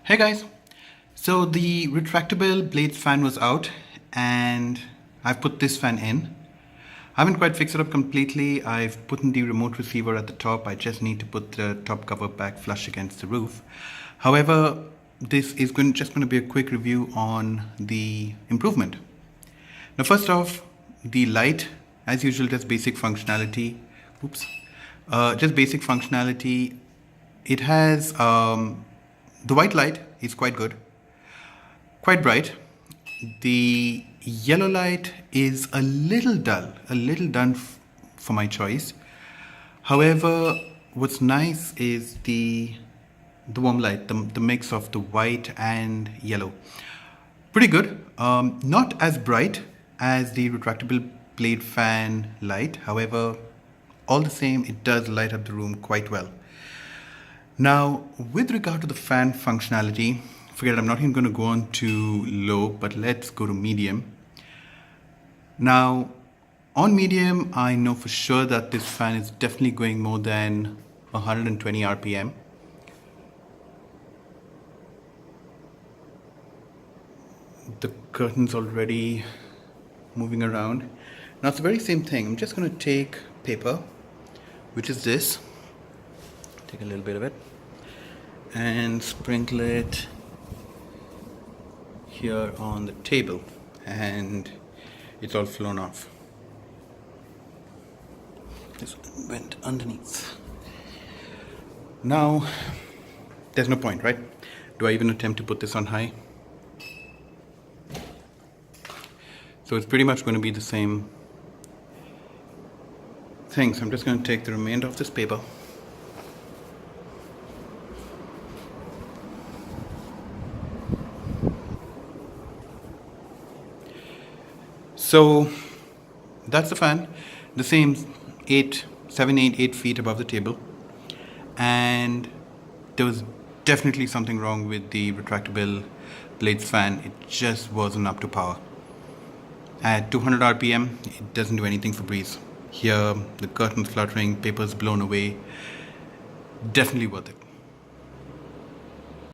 Hey guys, so the retractable blades fan was out and I've put this fan in. I haven't quite fixed it up completely. I've put in the remote receiver at the top. I just need to put the top cover back flush against the roof. However, this is just going to be a quick review on the improvement. Now first off, the light, as usual, just basic functionality. Oops. Just basic functionality. It has the white light is quite good, quite bright. The yellow light is a little dull, for my choice. However, what's nice is the warm light, the mix of the white and yellow. Pretty good. Not as bright as the retractable blade fan light. However, all the same, it does light up the room quite well. Now, with regard to the fan functionality, forget it, I'm not even going to go on to low, but let's go to medium. Now, on medium, I know for sure that this fan is definitely going more than 120 RPM. The curtain's already moving around. Now, it's the very same thing. I'm just going to take paper, which is this. Take a little bit of it and sprinkle it here on the table, and it's all flown off. This went underneath. Now, there's no point, right? Do I even attempt to put this on high? So it's pretty much going to be the same thing. So I'm just going to take the remainder of this paper. So that's the fan, the same 7, 8 feet above the table, and there was definitely something wrong with the retractable blades fan. It just wasn't up to power. At 200 RPM, it doesn't do anything for breeze. Here, the curtains fluttering, papers blown away. Definitely worth it.